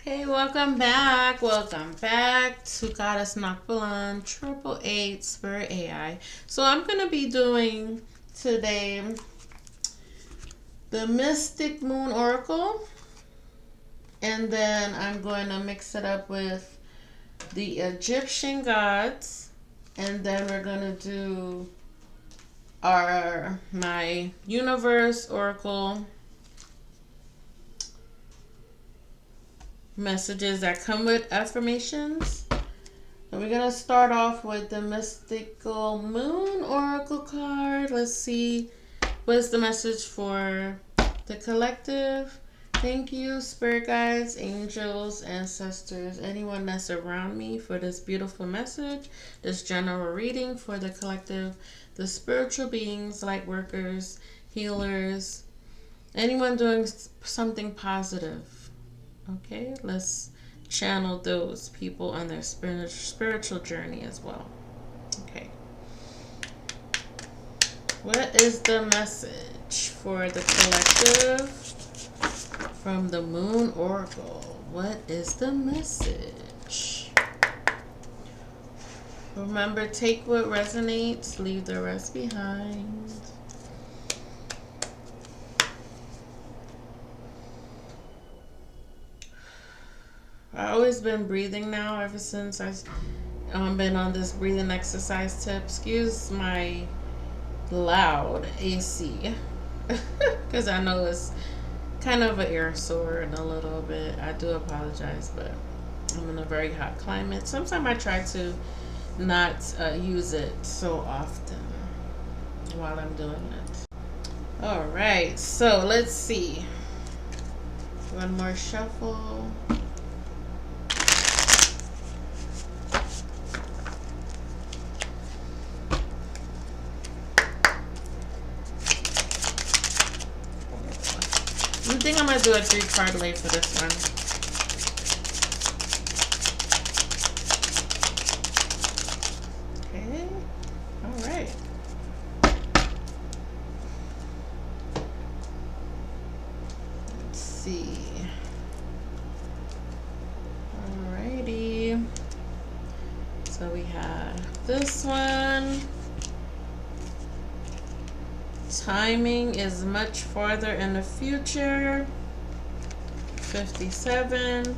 Hey, welcome back. Welcome back to Goddess Nakbalan 888 Spirit AI. So I'm going to be doing today the Mystic Moon Oracle, and then I'm going to mix it up with the Egyptian gods, and then we're going to do my Universe Oracle messages that come with affirmations. And we're going to start off with the Mystical Moon Oracle card. Let's see what's the message for the collective. Thank you, spirit guides, angels, ancestors, anyone that's around me for this beautiful message, this general reading for the collective, the spiritual beings, light workers, healers, anyone doing something positive. Okay, let's channel those people on their spiritual journey as well. Okay. What is the message for the collective from the Moon Oracle? What is the message? Remember, take what resonates, leave the rest behind. I've always been breathing now ever since I've been on this breathing exercise tip. Excuse my loud AC because I know it's kind of an ear sore and a little bit. I do apologize, but I'm in a very hot climate. Sometimes I try to not use it so often while I'm doing it. All right, so let's see. One more shuffle. I think I'm going to do a 3-card lay for this one. Okay. All right. Let's see. Alrighty. So we have this one. Timing is much farther in the future. 57.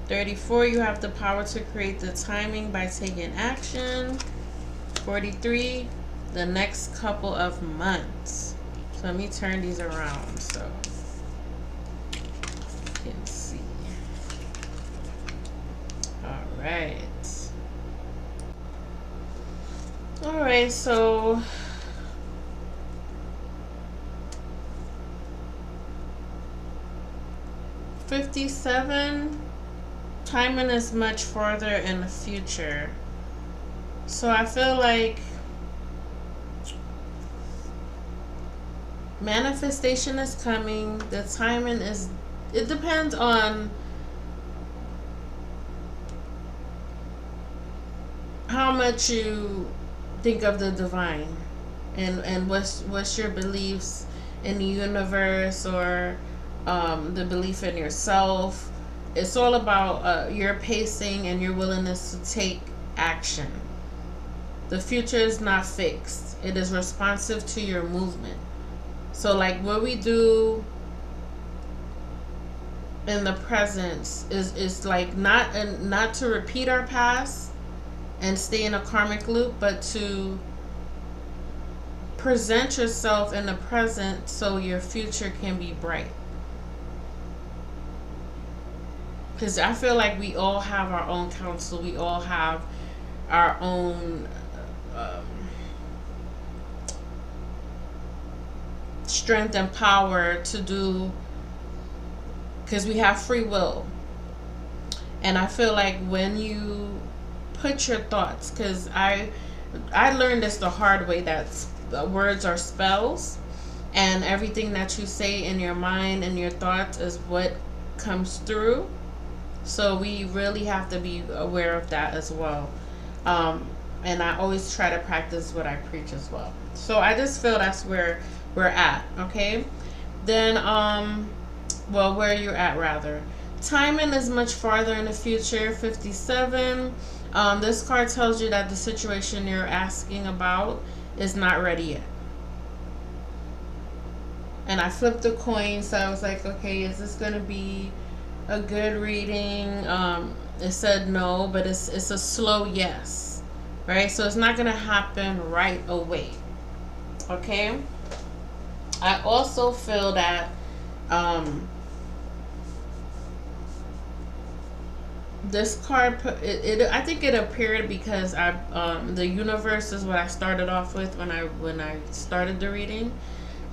34, you have the power to create the timing by taking action. 43, the next couple of months. So let me turn these around so you can see. All right, so '57, timing is much farther in the future. So I feel like manifestation is coming. The timing is, it depends on how much you think of the divine and what's your beliefs in the universe, or the belief in yourself. It's all about your pacing and your willingness to take action. The future is not fixed. It is responsive to your movement. So like what we do in the present is like not to repeat our past and stay in a karmic loop, but to present yourself in the present so your future can be bright. Because I feel like we all have our own counsel. We all have our own strength and power to do, because we have free will. And I feel like when you put your thoughts, because I learned this the hard way, that words are spells, and everything that you say in your mind and your thoughts is what comes through. So we really have to be aware of that as well. And I always try to practice what I preach as well. So I just feel that's where we're at. Okay. Then well, where you're at rather. Timing is much farther in the future, 57. This card tells you that the situation you're asking about is not ready yet. And I flipped the coin, so I was like, okay, is this going to be a good reading? It said no, but it's a slow yes, right? So it's not going to happen right away, okay? I also feel that this card I think it appeared because the universe is what I started off with when I started the reading,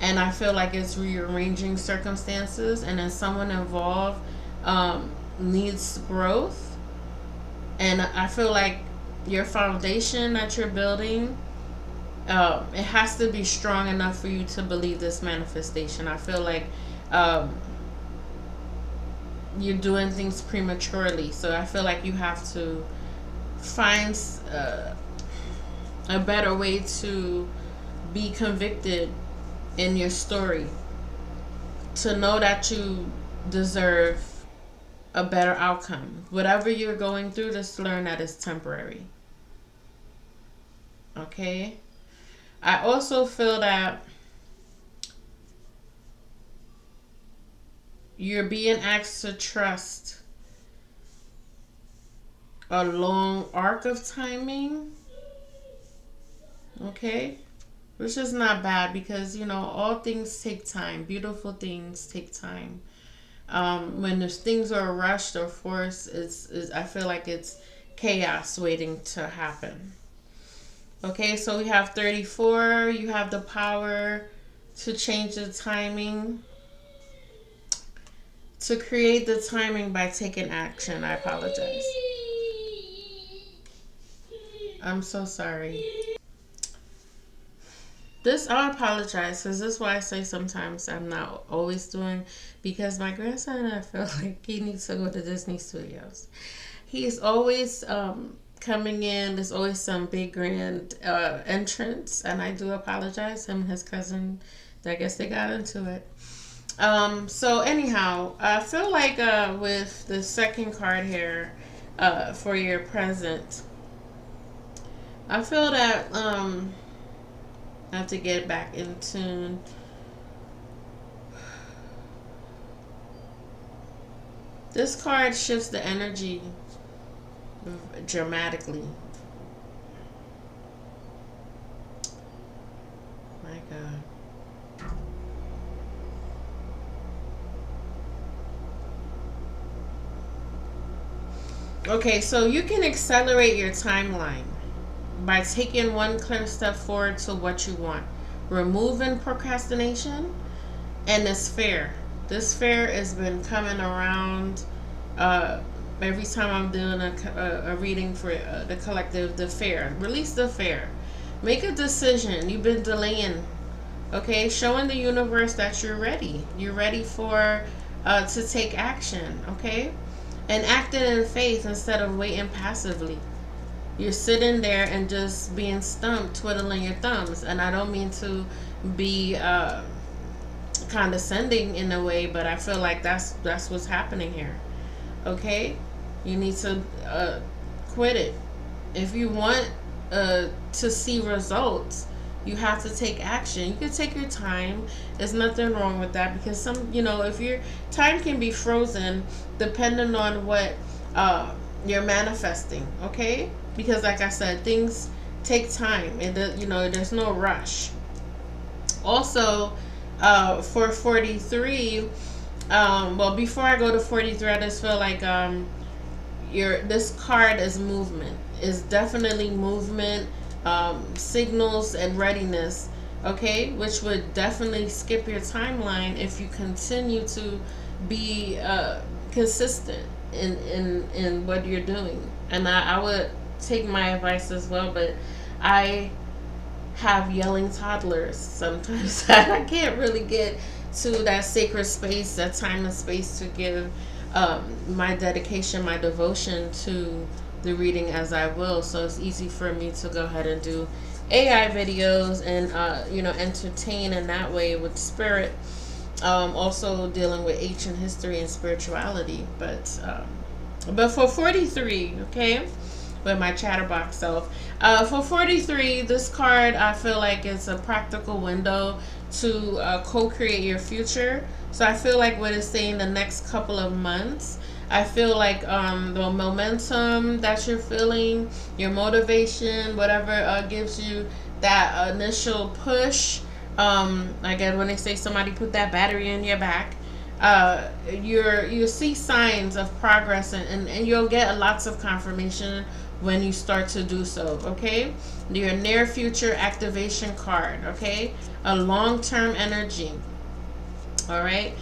and I feel like it's rearranging circumstances, and then someone involved needs growth, and I feel like your foundation that you're building, it has to be strong enough for you to believe this manifestation. I feel like you're doing things prematurely, so I feel like you have to find a better way to be convicted in your story, to know that you deserve a better outcome. Whatever you're going through, just learn that it's temporary. Okay? I also feel that you're being asked to trust a long arc of timing. Okay? Which is not bad, because, you know, all things take time. Beautiful things take time. When there's things are rushed or forced, I feel like it's chaos waiting to happen. Okay, so we have 34. You have the power to change the timing, to create the timing by taking action. I apologize. I'm so sorry. I apologize, because this is why I say sometimes I'm not always doing, because my grandson, I feel like he needs to go to Disney Studios. He's always coming in. There's always some big grand entrance, and I do apologize. Him and his cousin, I guess they got into it. So anyhow, I feel like with the second card here for your present, I feel that I have to get back in tune. This card shifts the energy dramatically. My God. Okay, so you can accelerate your timeline by taking one clear step forward to what you want, removing procrastination, and this fear. This fear has been coming around every time I'm doing a reading for the collective. The fear. Release the fear. Make a decision. You've been delaying. Okay, showing the universe that you're ready. You're ready for to take action. Okay, and acting in faith instead of waiting passively. You're sitting there and just being stumped, twiddling your thumbs. And I don't mean to be condescending in a way, but I feel like that's what's happening here. Okay, you need to quit it. If you want to see results, you have to take action. You can take your time. There's nothing wrong with that, because if your time can be frozen depending on what you're manifesting. Okay, because like I said, things take time, and there's no rush. Also, for 43, well, before I go to 43, I just feel like this card is movement. Is definitely movement, signals and readiness. Okay, which would definitely skip your timeline if you continue to be consistent in what you're doing. And I would take my advice as well, but I have yelling toddlers sometimes. I can't really get to that sacred space, that time and space to give my dedication, my devotion to the reading as I will. So it's easy for me to go ahead and do AI videos and entertain in that way with spirit. Also dealing with ancient history and spirituality. But for 43, okay, with my chatterbox self, for 43, this card I feel like it's a practical window to co-create your future. So I feel like what it's saying the next couple of months. I feel like the momentum that you're feeling, your motivation, whatever gives you that initial push. Again, when they say somebody put that battery in your back, you see signs of progress, and you'll get lots of confirmation when you start to do so. Okay, your near future activation card. Okay, a long term energy. All right,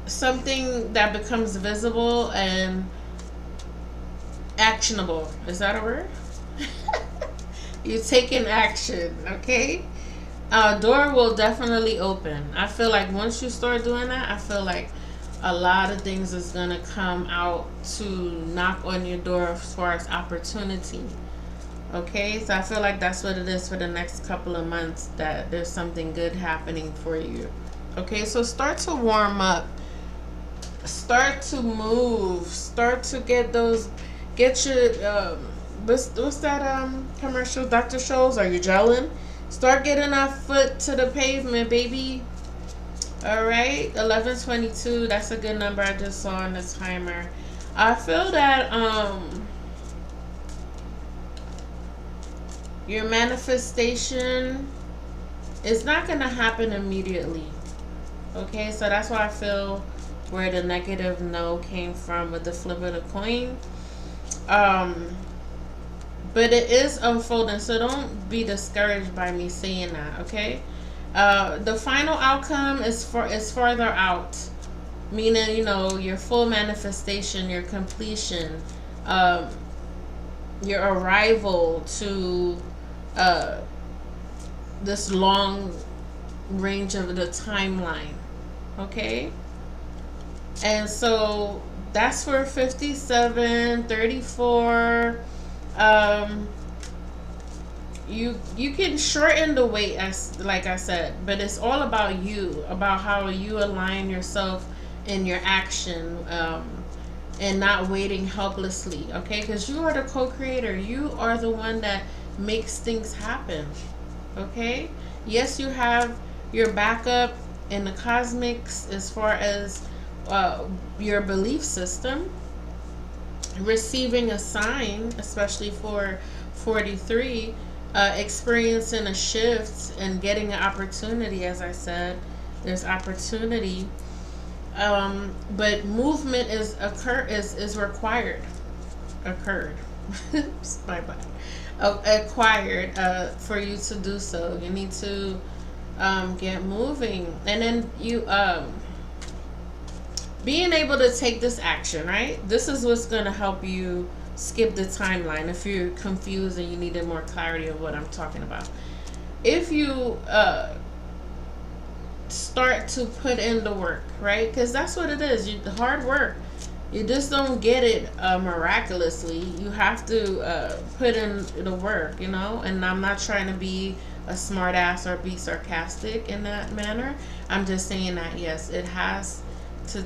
something that becomes visible and actionable. Is that a word? You taking action. Okay, door will definitely open. I feel like once you start doing that, I feel like a lot of things is gonna come out to knock on your door as far as opportunity. Okay, so I feel like that's what it is for the next couple of months, that there's something good happening for you. Okay, so start to warm up, start to move, start to get your what's that commercial, Dr. Scholl's, are you gelling? Start getting our foot to the pavement, baby. All right, 11:22. That's a good number I just saw on the timer. I feel that your manifestation is not gonna happen immediately. Okay, so that's why I feel where the negative no came from with the flip of the coin. Um, but it is unfolding, so don't be discouraged by me saying that. Okay, the final outcome is farther out, meaning your full manifestation, your completion, um, your arrival to uh, this long range of the timeline. Okay, and so that's for 57, 34. um you can shorten the wait, as like I said, but it's all about you, about how you align yourself in your action, and not waiting helplessly. Okay, because you are the co-creator, you are the one that makes things happen. Okay, yes, you have your backup in the cosmics as far as your belief system, receiving a sign, especially for 43, experiencing a shift and getting an opportunity. As I said, there's opportunity, but movement is required. Occurred. My bad. Acquired, for you to do so. You need to get moving, and then you being able to take this action, right? This is what's going to help you skip the timeline if you're confused and you needed more clarity of what I'm talking about. If you start to put in the work, right? Because that's what it is. The hard work. You just don't get it miraculously. You have to put in the work, And I'm not trying to be a smart ass or be sarcastic in that manner. I'm just saying that, yes,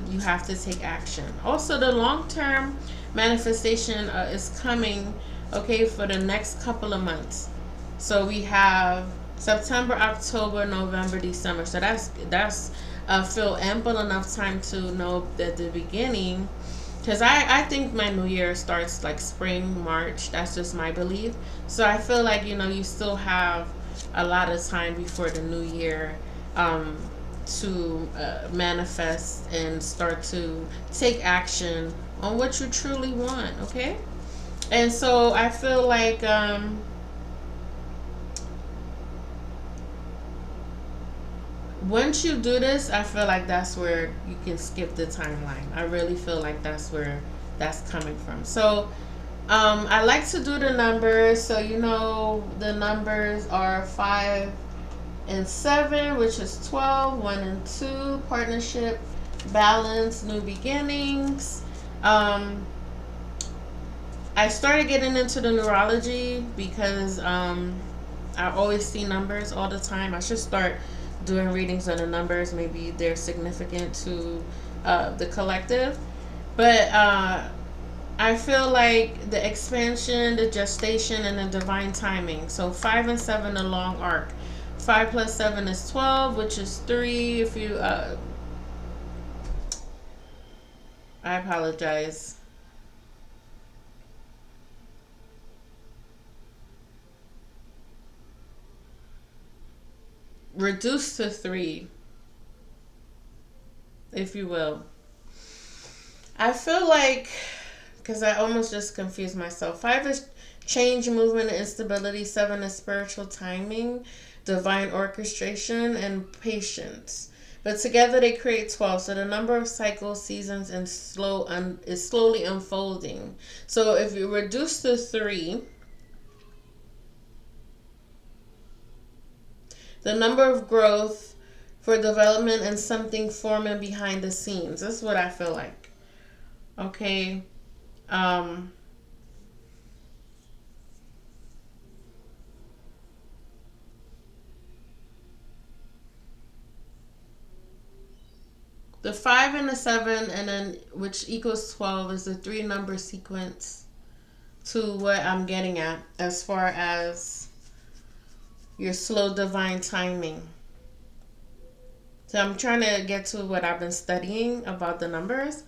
you have to take action. Also, the long-term manifestation is coming, okay, for the next couple of months. So we have September, October, November, December. So that's feel ample enough time to know that the beginning, because I think my new year starts like spring, March. That's just my belief. So I feel like you still have a lot of time before the new year, to manifest and start to take action on what you truly want. Okay, and so I feel like once you do this, I feel like that's where you can skip the timeline. I really feel like that's where that's coming from. So I like to do the numbers. So the numbers are 5 and 7, which is 12, 1 and 2, partnership, balance, new beginnings. I started getting into the numerology because I always see numbers all the time. I should start doing readings on the numbers. Maybe they're significant to the collective. But I feel like the expansion, the gestation, and the divine timing. So 5 and 7, a long arc. 5 plus 7 is 12, which is 3. If you, I apologize. Reduced to 3, if you will. I feel like, because I almost just confused myself. 5 is change, movement, and instability. 7 is spiritual timing, divine orchestration, and patience. But together they create 12. So the number of cycles, seasons, and is slowly unfolding. So if you reduce to 3, the number of growth for development and something forming behind the scenes. That's what I feel like. Okay. Um, the 5 and the 7, and then which equals 12, is the 3 number sequence to what I'm getting at as far as your slow divine timing. So I'm trying to get to what I've been studying about the numbers.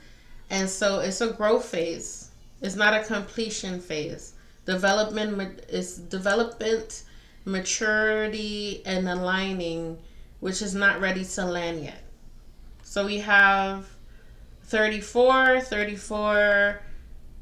And so it's a growth phase. It's not a completion phase. Development is development, maturity, and aligning, which is not ready to land yet. So we have 34, 34.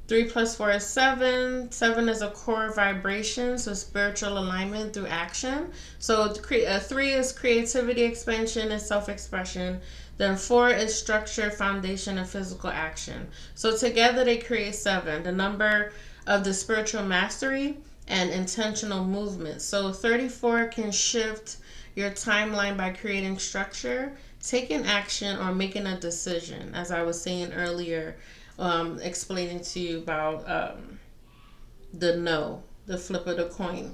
3 plus 4 is 7. 7 is a core vibration, so spiritual alignment through action. So 3 is creativity, expansion, and self-expression. Then 4 is structure, foundation, and physical action. So together they create 7, the number of the spiritual mastery and intentional movement. So 34 can shift your timeline by creating structure, taking action, or making a decision, as I was saying earlier. Explaining to you about the no, the flip of the coin.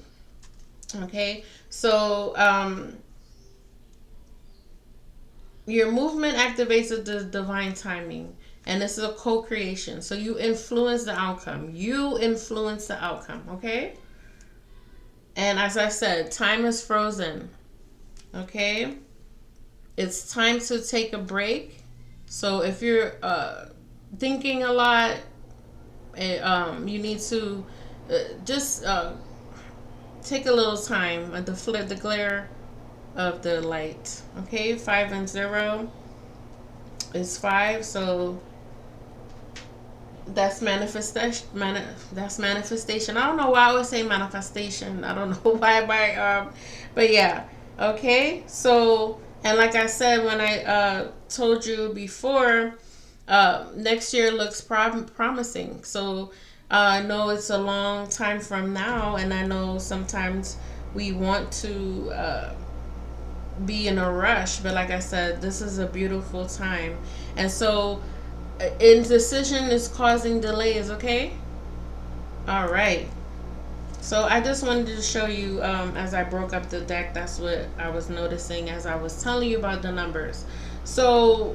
Okay, so your movement activates the divine timing, and this is a co-creation. So you influence the outcome. You influence the outcome. Okay, and as I said, time is frozen. Okay, it's time to take a break. So if you're thinking a lot, you need to just take a little time at the glare of the light. Okay, 5 and 0 is 5, so that's manifestation. That's manifestation. I don't know why I always say manifestation. I don't know why, but yeah. Okay, so and like I said when I told you before. Next year looks promising. So I know it's a long time from now, and I know sometimes we want to be in a rush, but like I said, this is a beautiful time. And so indecision is causing delays. Okay, all right. So I just wanted to show you as I broke up the deck. That's what I was noticing as I was telling you about the numbers. So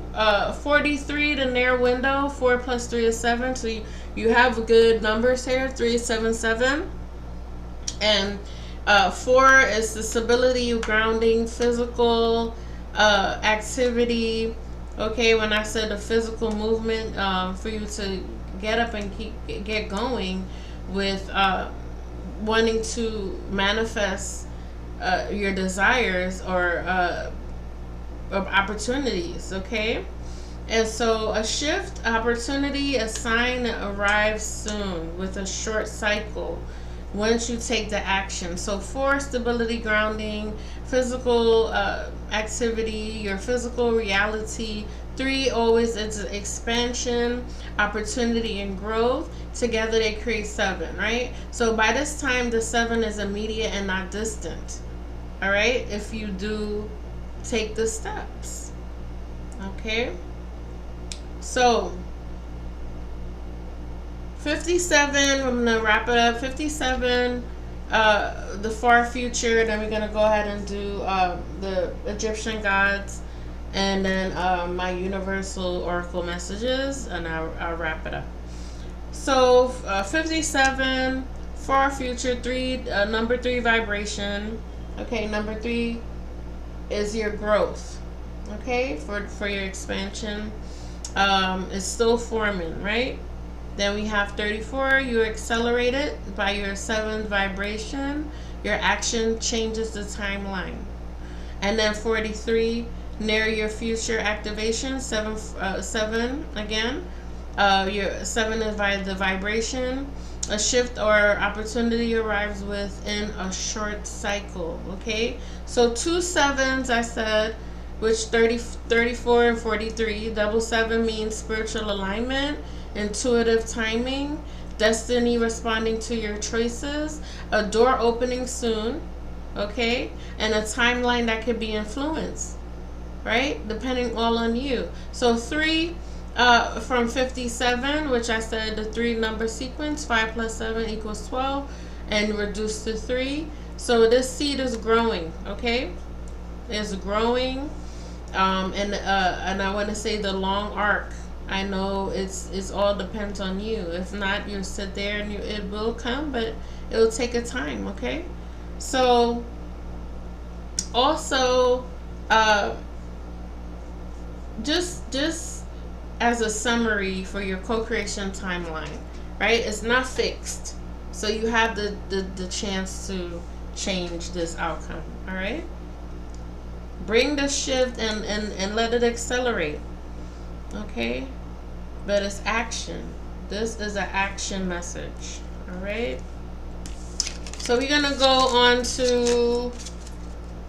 43, the near window. 4 plus 3 is 7. So you have good numbers here. 3 is 7, 7. And 4 is the stability, grounding, physical activity. Okay, when I said the physical movement, for you to get up and get going with wanting to manifest your desires or opportunities. Okay, and so a shift, opportunity, a sign arrives soon with a short cycle once you take the action. So 4, stability, grounding, physical activity, your physical reality. 3, always it's expansion, opportunity, and growth. Together they create 7, right? So by this time the 7 is immediate and not distant. All right, if you do take the steps. Okay, so 57, I'm gonna wrap it up. 57 the far future. Then we're gonna go ahead and do the Egyptian gods, and then my universal oracle messages, and I'll wrap it up. So 57, far future, number 3 vibration. Okay, number 3 is your growth. Okay, for your expansion. It's still forming, right? Then we have 34, you accelerate it by your 7th vibration. Your action changes the timeline. And then 43, near your future activation, 7 again. Your 7 is by the vibration. A shift or opportunity arrives within a short cycle. Okay, so 2 7s I said, which 34 and 43. Double 7 means spiritual alignment, intuitive timing, destiny responding to your choices, a door opening soon, okay, and a timeline that could be influenced, right? Depending all on you. So 3 from 57, which I said the 3 number sequence, 5 plus 7 equals 12, and reduced to 3. So this seed is growing, okay? It's growing. And I want to say the long arc. I know it's all depends on you. If not, you sit there and it will come, but it'll take a time. Okay, so also, just as a summary for your co-creation timeline, right? It's not fixed, so you have the chance to change this outcome. All right. Bring the shift and let it accelerate. Okay? But it's action. This is an action message. Alright? So we're gonna go on to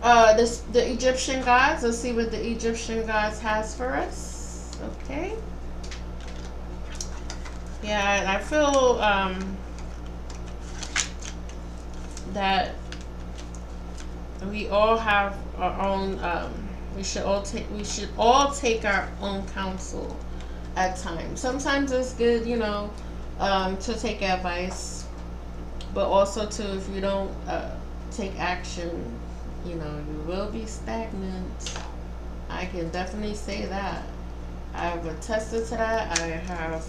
the Egyptian gods. Let's see what the Egyptian gods has for us. Okay? Yeah, I feel that we all have our own we should all take our own counsel at times. Sometimes it's good, to take advice, but also too, if you don't take action, you will be stagnant. I can definitely say that. I've attested to that. I have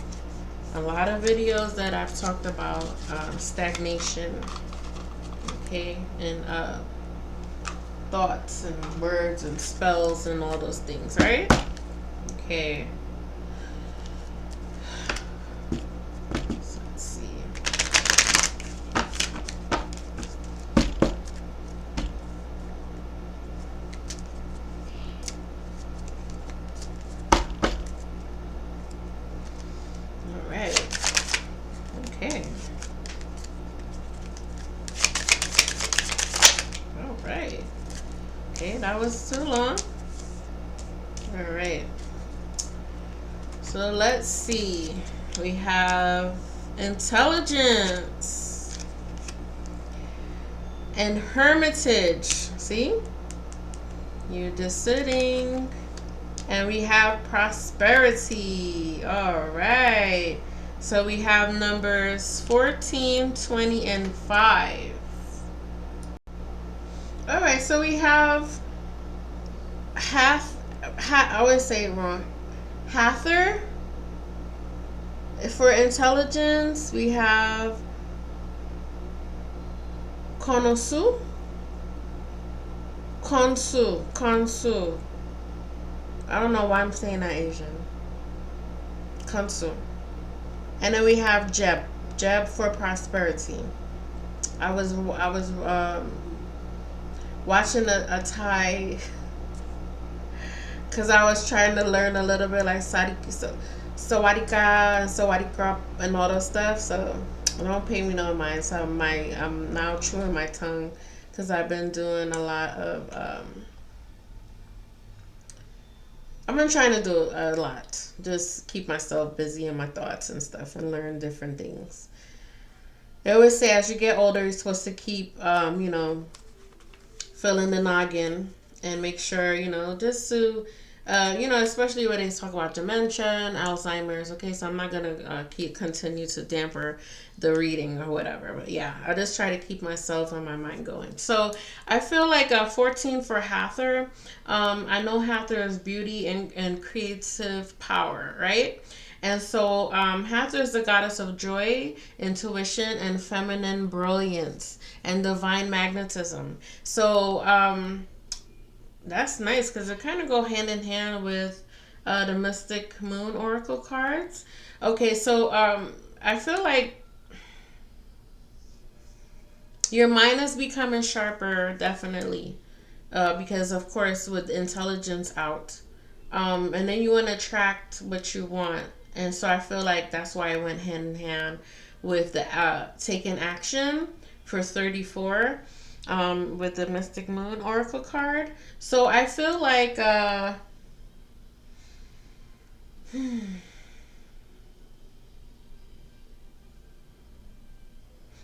a lot of videos that I've talked about stagnation, okay, and thoughts and words and spells and all those things, right? Okay. So let's see. All right. Okay. All right. Okay, that was too long. All right. So let's see. We have intelligence and hermitage. See? You're just sitting. And we have prosperity. All right. So we have numbers 14, 20, and 5. All right, so we have I always say it wrong. Hathor. For intelligence, we have Khonsu. Khonsu. I don't know why I'm saying that Asian. Khonsu. And then we have Jeb for prosperity. I was watching a Thai, because I was trying to learn a little bit like Sawadika and Sawadika and all those stuff. So don't pay me no mind. So I'm now chewing my tongue because I've been doing a lot of I've been trying to do a lot. Just keep myself busy in my thoughts and stuff and learn different things. They always say as you get older, you're supposed to keep, filling the noggin and make sure, just to Especially when they talk about dementia and Alzheimer's. Okay, so I'm not gonna continue to damper the reading or whatever. But yeah, I just try to keep myself and my mind going. So I feel like 14 for Hathor. I know Hathor is beauty and creative power, right? And so Hathor is the goddess of joy, intuition, and feminine brilliance and divine magnetism. So that's nice because it kind of go hand in hand with the Mystic Moon Oracle cards. Okay, so I feel like your mind is becoming sharper, definitely, because of course with intelligence out, and then you want to attract what you want, and so I feel like that's why it went hand in hand with the taking action for 34 with the Mystic Moon Oracle card. So I feel like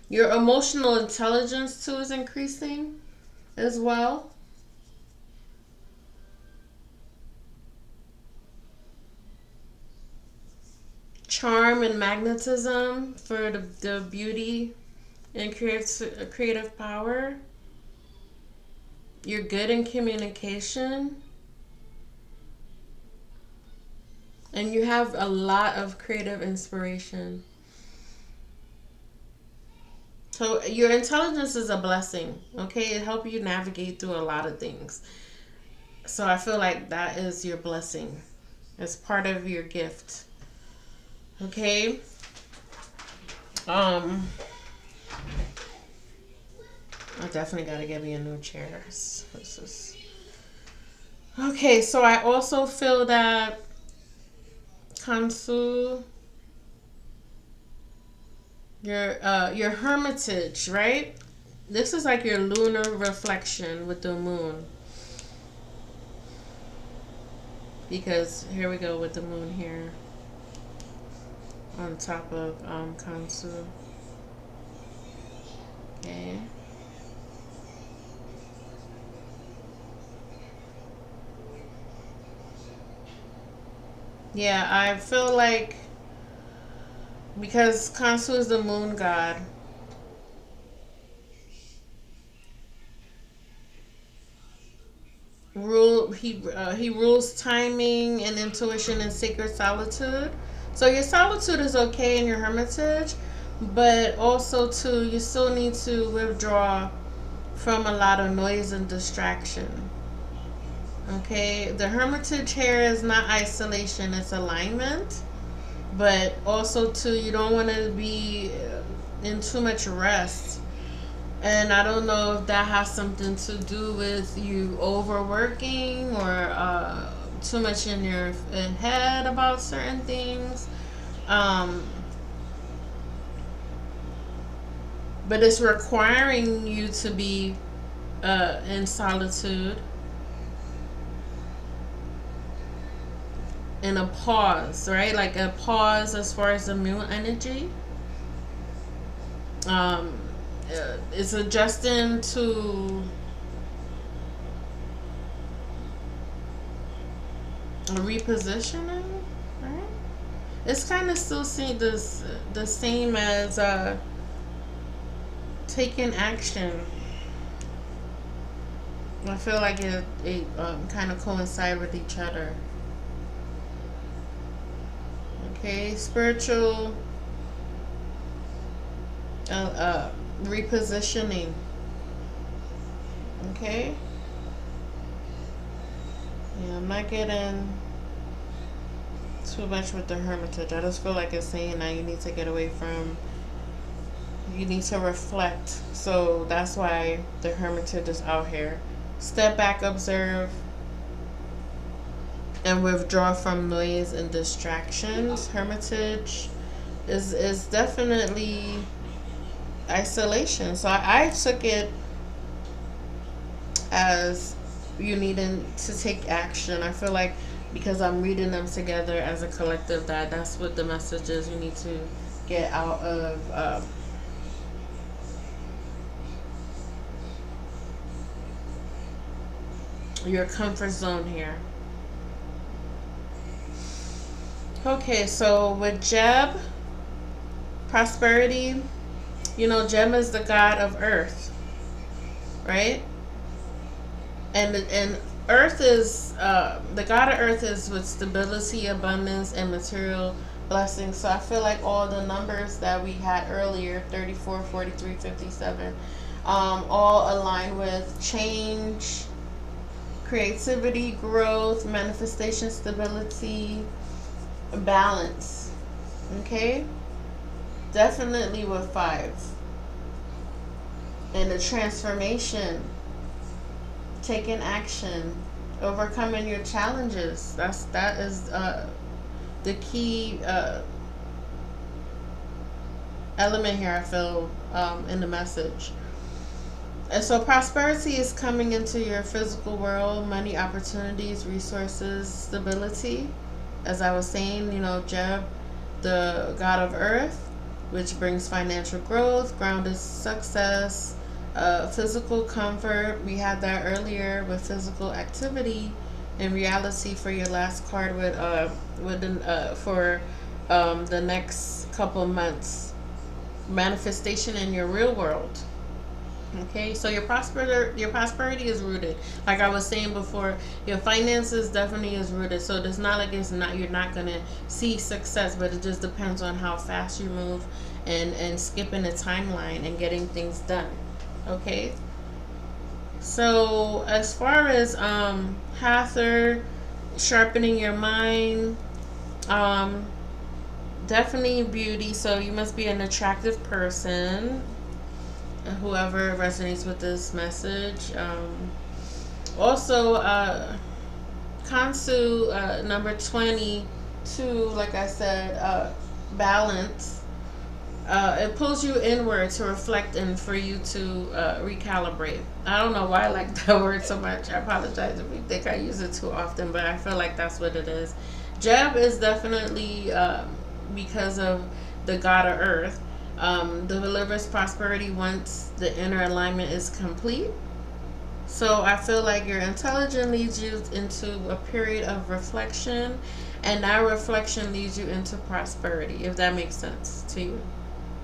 your emotional intelligence too is increasing as well. Charm and magnetism for the beauty and creative power. You're good in communication. And you have a lot of creative inspiration. So your intelligence is a blessing, okay? It helps you navigate through a lot of things. So I feel like that is your blessing. It's part of your gift. Okay? I definitely gotta get me a new chair. This is okay. So I also feel that Khonsu, your hermitage, right? This is like your lunar reflection with the moon. Because here we go with the moon here on top of Khonsu. Okay. Yeah, I feel like because Khonsu is the moon god, he rules timing and intuition and sacred solitude. So your solitude is okay in your hermitage, but also too you still need to withdraw from a lot of noise and distraction. Okay, the hermitage here is not isolation; it's alignment. But also too, you don't want to be in too much rest. And I don't know if that has something to do with you overworking or too much in your head about certain things. Um, but it's requiring you to be in solitude and a pause, right? Like a pause as far as the moon energy. Um, it's adjusting to a repositioning, right? It's kind of still seeing this the same as taking action. I feel like it kind of coincide with each other. Okay, spiritual repositioning. Okay. Yeah, I'm not getting too much with the hermitage. I just feel like it's saying that you need to get away from, you need to reflect. So that's why the hermitage is out here. Step back, observe, and withdraw from noise and distractions. Hermitage is definitely isolation. So I took it as you needing to take action. I feel like because I'm reading them together as a collective, that's what the message is. You need to get out of your comfort zone here. Okay, so with Jeb, prosperity, Jeb is the god of earth, right? And earth is the god of earth is with stability, abundance, and material blessings. So I feel like all the numbers that we had earlier, 34, 43, 57, all align with change, creativity, growth, manifestation, stability, balance. Okay, definitely with 5. And the transformation, taking action, overcoming your challenges. That is the key element here, I feel, in the message. And so prosperity is coming into your physical world, money, opportunities, resources, stability. As I was saying, Jeb, the god of earth, which brings financial growth, grounded success, physical comfort. We had that earlier with physical activity and reality for your last card for the next couple months. Manifestation in your real world. Okay, so your prosperity is rooted. Like I was saying before, your finances definitely is rooted. So it's not like you're not gonna see success, but it just depends on how fast you move and skipping the timeline and getting things done. Okay. So as far as Hathor, sharpening your mind, um definitely beauty. So you must be an attractive person. Whoever resonates with this message. Also, Khonsu, number 22, like I said, balance. It pulls you inward to reflect and for you to recalibrate. I don't know why I like that word so much. I apologize if you think I use it too often, but I feel like that's what it is. Jeb is definitely because of the god of earth. Delivers prosperity once the inner alignment is complete. So I feel like your intelligence leads you into a period of reflection, and that reflection leads you into prosperity, if that makes sense to you.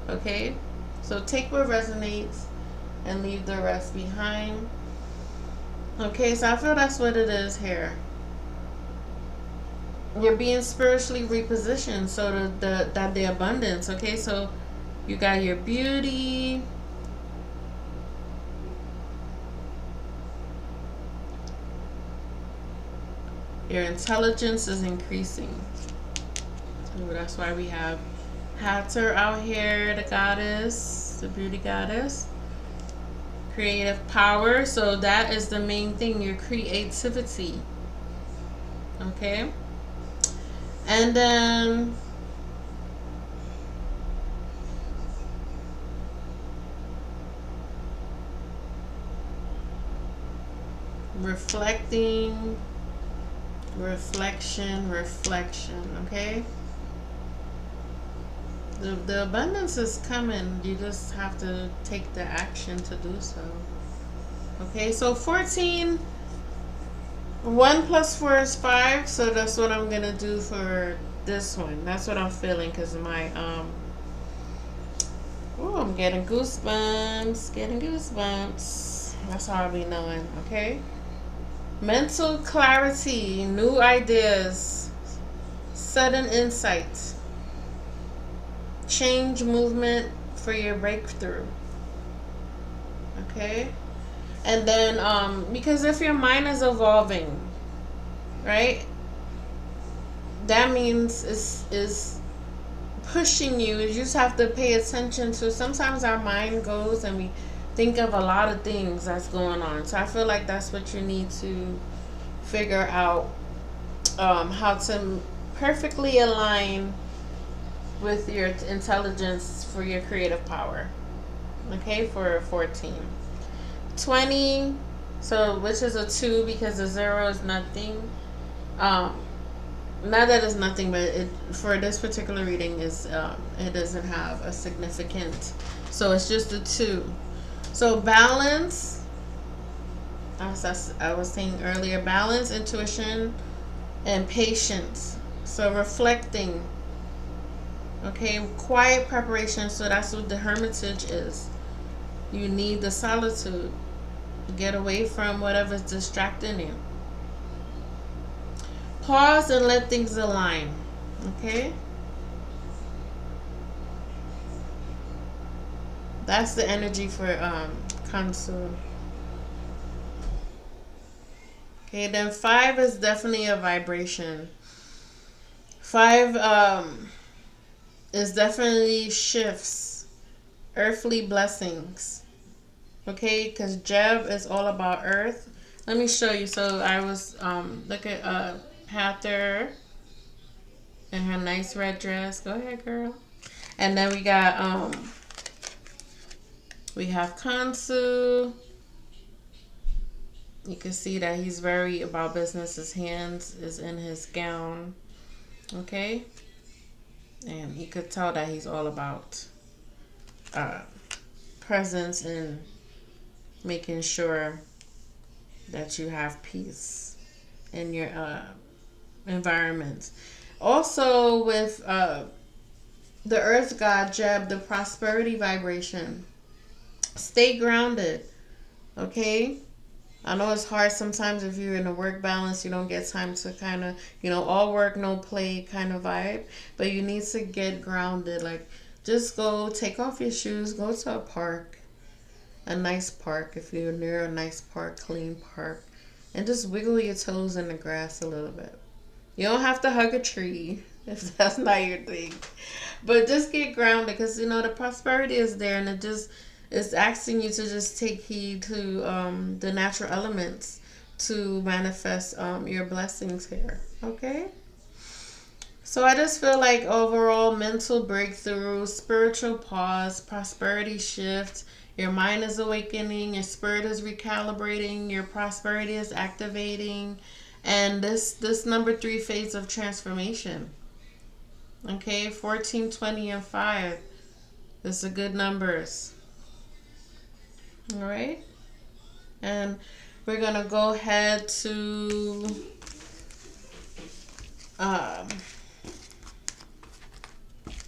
Okay? So take what resonates and leave the rest behind. Okay, so I feel that's what it is here. You're being spiritually repositioned, so the abundance. Okay, so you got your beauty. Your intelligence is increasing. So that's why we have Hathor out here, the goddess, the beauty goddess. Creative power. So that is the main thing, your creativity. Okay? And then reflecting, reflection, okay? The abundance is coming. You just have to take the action to do so. Okay, so 14, 1 plus 4 is 5, so that's what I'm gonna do for this one. That's what I'm feeling because my oh, I'm getting goosebumps, That's how I'll be knowing, okay? Mental clarity, new ideas, sudden insights, change movement for your breakthrough. Okay? And then because if your mind is evolving, right? That means is pushing you. You just have to pay attention to, sometimes our mind goes and we think of a lot of things that's going on. So I feel like that's what you need to figure out, how to perfectly align with your intelligence for your creative power. Okay, for 14. 20, so which is a 2 because the 0 is nothing. Not that it's nothing, but it, for this particular reading, is it doesn't have a significant, so it's just a 2. So balance, as I was saying earlier, balance, intuition, and patience. So reflecting. Okay, quiet preparation. So that's what the hermitage is. You need the solitude. Get away from whatever's distracting you. Pause and let things align. Okay? That's the energy for Khonsu. Okay, then 5 is definitely a vibration. 5 is definitely shifts, earthly blessings. Okay, because Jeb is all about earth. Let me show you. So I was look at Hathor and her nice red dress. Go ahead, girl. And then we have Khonsu. You can see that he's very about business. His hands is in his gown. Okay? And you could tell that he's all about presence and making sure that you have peace in your environment. Also with the earth god Jeb, the prosperity vibration. Stay grounded. Okay? I know it's hard sometimes if you're in a work balance, you don't get time to kind of, all work, no play kind of vibe. But you need to get grounded. Like, just go take off your shoes, go to a park, a nice park, if you're near a nice park, clean park, and just wiggle your toes in the grass a little bit. You don't have to hug a tree if that's not your thing. But just get grounded because, the prosperity is there and it's asking you to just take heed to the natural elements to manifest your blessings here. Okay? So I just feel like overall mental breakthrough, spiritual pause, prosperity shift. Your mind is awakening, your spirit is recalibrating, your prosperity is activating, and this number 3 phase of transformation. Okay, 14, 20, and 5. This are good numbers. All right, and we're gonna go ahead to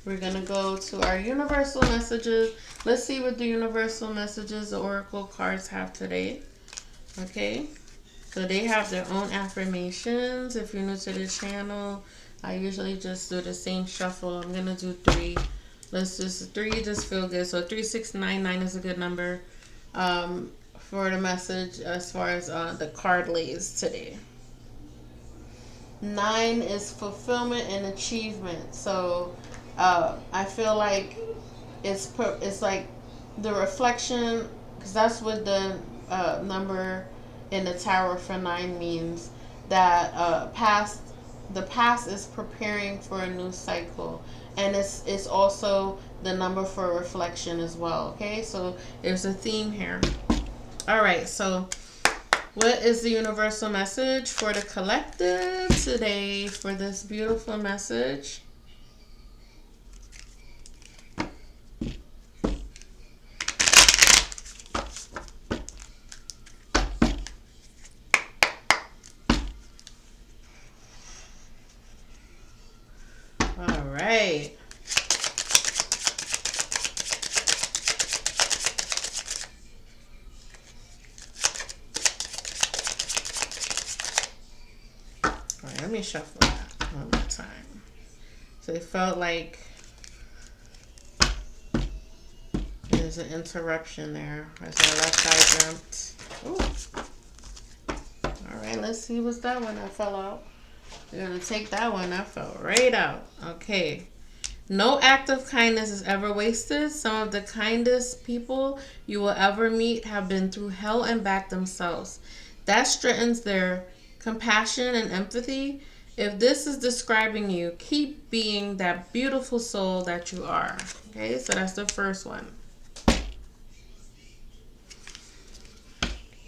we're gonna go to our universal messages. Let's see what the universal messages the oracle cards have today. Okay, so they have their own affirmations. If you're new to the channel, I usually just do the same shuffle. I'm gonna do 3. Let's just 3 just feel good. So 3699 is a good number for the message as far as the card lays today. 9 is fulfillment and achievement. So I feel like it's like the reflection, because that's what the number in the tower for 9 means, that the past is preparing for a new cycle, and it's also the number for reflection as well. Okay, so there's a theme here. All right, so what is the universal message for the collective today for this beautiful message? All right. All right, let me shuffle that one more time. So it felt like there's an interruption there as I left I jumped. Ooh. All right, let's see what's that one that fell out. We're going to take that one. That fell right out. Okay. No act of kindness is ever wasted. Some of the kindest people you will ever meet have been through hell and back themselves. That strengthens their compassion and empathy. If this is describing you, keep being that beautiful soul that you are. Okay, so that's the first one.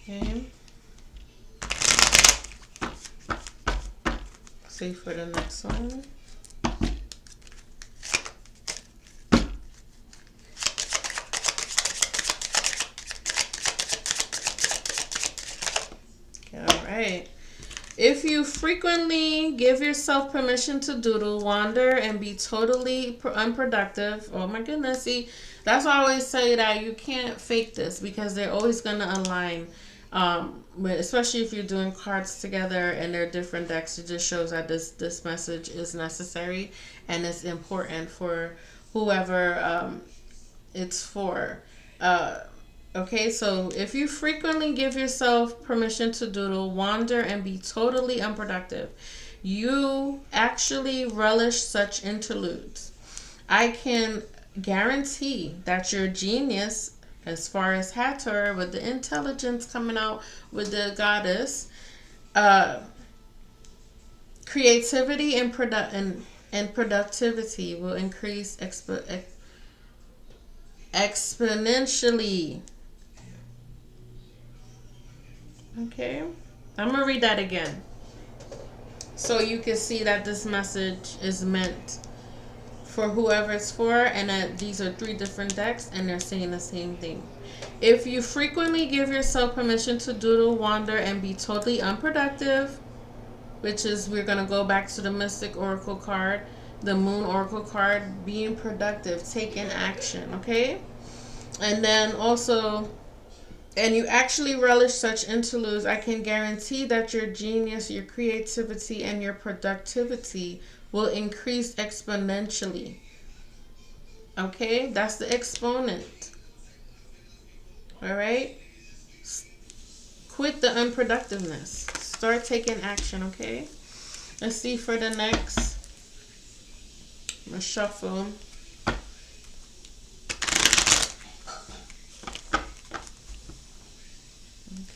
Okay. See for the next one. All right. If you frequently give yourself permission to doodle, wander, and be totally unproductive, oh my goodness, see, that's why I always say that you can't fake this because they're always going to align. Especially if you're doing cards together and they're different decks, it just shows that this message is necessary and it's important for whoever it's for. Okay, so if you frequently give yourself permission to doodle, wander, and be totally unproductive, you actually relish such interludes. I can guarantee that your genius, as far as Hathor, with the intelligence coming out with the goddess, creativity and productivity will increase exponentially. Okay, I'm gonna read that again so you can see that this message is meant for whoever it's for, and that these are 3 different decks and they're saying the same thing. If you frequently give yourself permission to doodle, wander, and be totally unproductive, which is, we're gonna go back to the Mystic Oracle card, the Moon Oracle card, being productive, taking action, okay? And then also, and you actually relish such interludes, I can guarantee that your genius, your creativity, and your productivity will increase exponentially. Okay, that's the exponent. All right, quit the unproductiveness. Start taking action. Okay, let's see for the next. I'm gonna shuffle.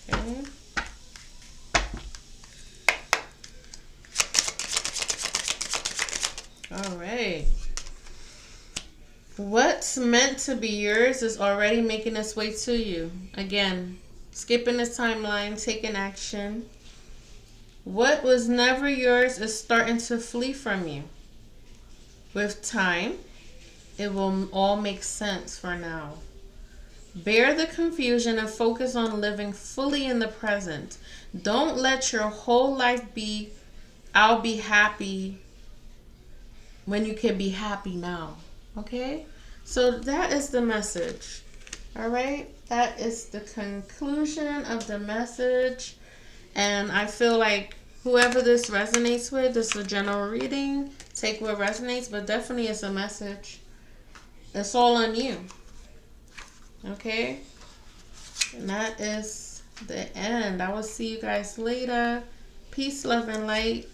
Okay. All right. What's meant to be yours is already making its way to you. Again, skipping the timeline, taking action. What was never yours is starting to flee from you. With time, it will all make sense for now. Bear the confusion and focus on living fully in the present. Don't let your whole life be, I'll be happy, when you can be happy now. Okay? So that is the message. All right? That is the conclusion of the message. And I feel like whoever this resonates with, this is a general reading. Take what resonates, but definitely it's a message. It's all on you. Okay? And that is the end. I will see you guys later. Peace, love, and light.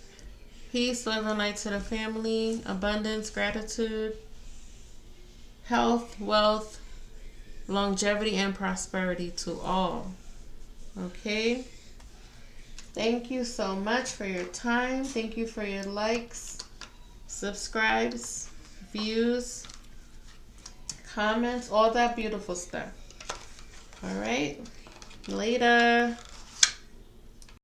Peace, love, and light to the family. Abundance, gratitude, health, wealth, longevity, and prosperity to all. Okay? Thank you so much for your time. Thank you for your likes, subscribes, views, comments, all that beautiful stuff. All right? Later.